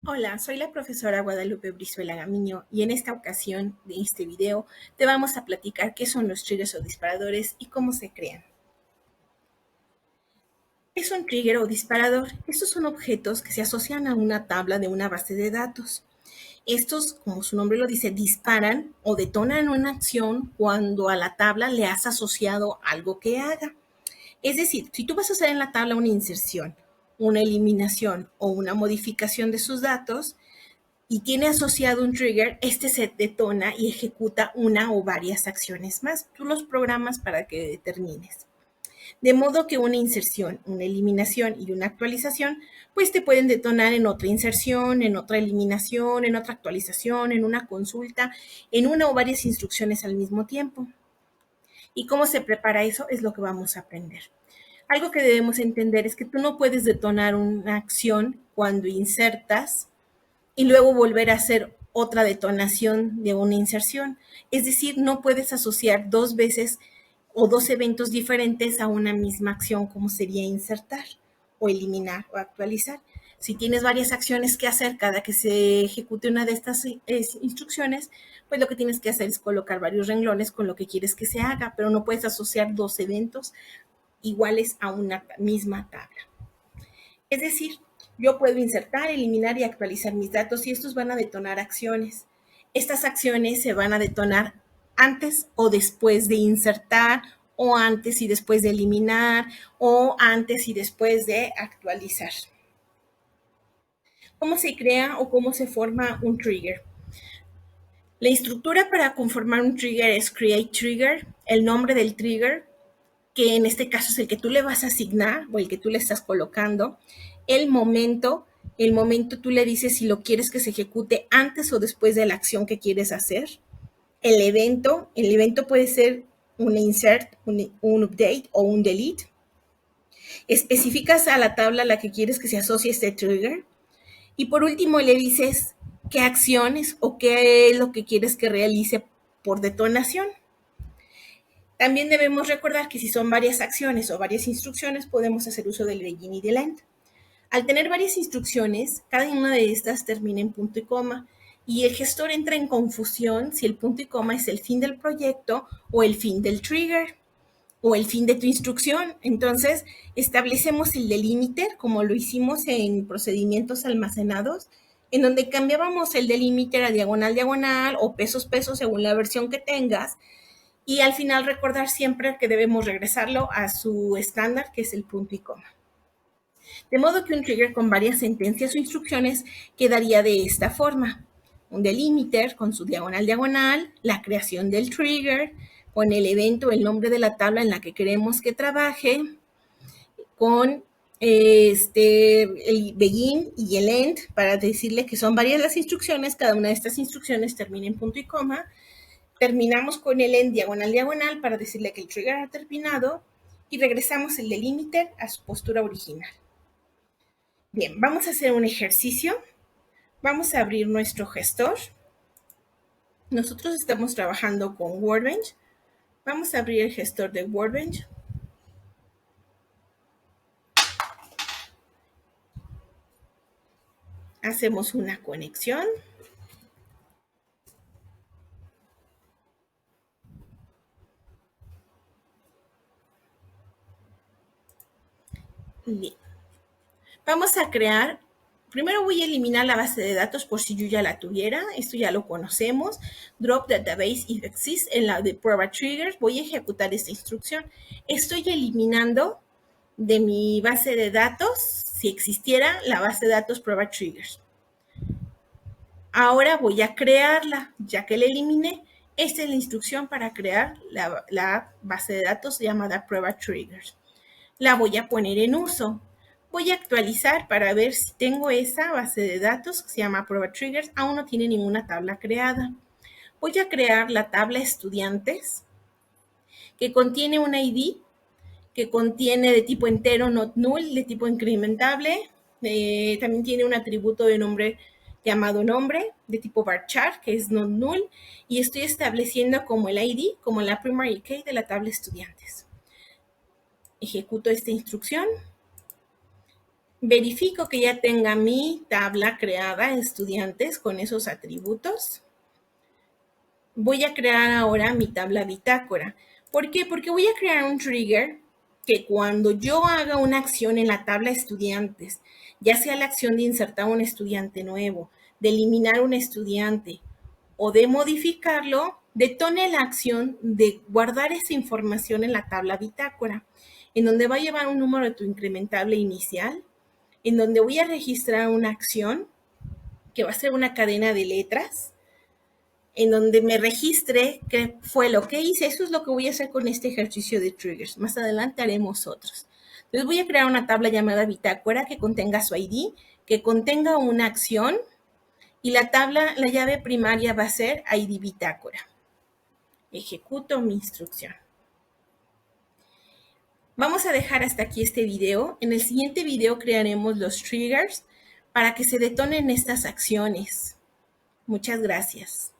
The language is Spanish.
Hola, soy la profesora Guadalupe Brizuela Gamiño y en esta ocasión de este video te vamos a platicar qué son los triggers o disparadores y cómo se crean. ¿Qué es un trigger o disparador? Estos son objetos que se asocian a una tabla de una base de datos. Estos, como su nombre lo dice, disparan o detonan una acción cuando a la tabla le has asociado algo que haga. Es decir, si tú vas a hacer en la tabla una inserción, una eliminación o una modificación de sus datos, y tiene asociado un trigger, este se detona y ejecuta una o varias acciones más. Tú los programas para que determines. De modo que una inserción, una eliminación y una actualización, pues te pueden detonar en otra inserción, en otra eliminación, en otra actualización, en una consulta, en una o varias instrucciones al mismo tiempo. ¿Y cómo se prepara eso? Es lo que vamos a aprender. Algo que debemos entender es que tú no puedes detonar una acción cuando insertas y luego volver a hacer otra detonación de una inserción. Es decir, no puedes asociar dos veces o dos eventos diferentes a una misma acción como sería insertar o eliminar o actualizar. Si tienes varias acciones que hacer cada que se ejecute una de estas instrucciones, pues lo que tienes que hacer es colocar varios renglones con lo que quieres que se haga, pero no puedes asociar dos eventos iguales a una misma tabla. Es decir, yo puedo insertar, eliminar y actualizar mis datos y estos van a detonar acciones. Estas acciones se van a detonar antes o después de insertar o antes y después de eliminar o antes y después de actualizar. ¿Cómo se crea o cómo se forma un trigger? La estructura para conformar un trigger es create trigger, el nombre del trigger, que en este caso es el que tú le vas a asignar o el que tú le estás colocando, el momento, el momento tú le dices si lo quieres que se ejecute antes o después de la acción que quieres hacer, el evento puede ser un insert, un update o un delete, especificas a la tabla a la que quieres que se asocie este trigger y por último le dices qué acciones o qué es lo que quieres que realice por detonación. También debemos recordar que si son varias acciones o varias instrucciones, podemos hacer uso del begin y del end. Al tener varias instrucciones, cada una de estas termina en punto y coma y el gestor entra en confusión si el punto y coma es el fin del proyecto o el fin del trigger o el fin de tu instrucción. Entonces, establecemos el delimiter como lo hicimos en procedimientos almacenados, en donde cambiábamos el delimiter a diagonal, diagonal o pesos, pesos según la versión que tengas y al final recordar siempre que debemos regresarlo a su estándar, que es el punto y coma. De modo que un trigger con varias sentencias o instrucciones quedaría de esta forma. Un delimiter con su diagonal diagonal, la creación del trigger, con el evento, el nombre de la tabla en la que queremos que trabaje, con el begin y el end para decirle que son varias las instrucciones, cada una de estas instrucciones termina en punto y coma, terminamos con el end diagonal diagonal para decirle que el trigger ha terminado y regresamos el delimiter a su postura original. Bien, vamos a hacer un ejercicio. Vamos a abrir nuestro gestor. Nosotros estamos trabajando con Workbench. Vamos a abrir el gestor de Workbench. Hacemos una conexión. Bien. Vamos a crear, primero voy a eliminar la base de datos por si yo ya la tuviera, esto ya lo conocemos, drop database if exists en la de prueba triggers, voy a ejecutar esta instrucción. Estoy eliminando de mi base de datos, si existiera la base de datos prueba triggers. Ahora voy a crearla, ya que la eliminé. Esta es la instrucción para crear la base de datos llamada prueba triggers. La voy a poner en uso. Voy a actualizar para ver si tengo esa base de datos que se llama prueba triggers. Aún no tiene ninguna tabla creada. Voy a crear la tabla estudiantes que contiene un ID, que contiene de tipo entero not null, de tipo incrementable. También tiene un atributo de nombre llamado nombre, de tipo varchar, que es not null. Y estoy estableciendo como el ID, como la primary key de la tabla estudiantes. Ejecuto esta instrucción. Verifico que ya tenga mi tabla creada, estudiantes, con esos atributos. Voy a crear ahora mi tabla bitácora. ¿Por qué? Porque voy a crear un trigger que cuando yo haga una acción en la tabla estudiantes, ya sea la acción de insertar un estudiante nuevo, de eliminar un estudiante o de modificarlo, detone la acción de guardar esa información en la tabla bitácora, en donde va a llevar un número incrementable inicial, en donde voy a registrar una acción que va a ser una cadena de letras, en donde me registre qué fue lo que hice. Eso es lo que voy a hacer con este ejercicio de triggers. Más adelante haremos otros. Entonces voy a crear una tabla llamada bitácora que contenga su ID, que contenga una acción y la tabla, la llave primaria va a ser ID bitácora. Ejecuto mi instrucción. Vamos a dejar hasta aquí este video. En el siguiente video crearemos los triggers para que se detonen estas acciones. Muchas gracias.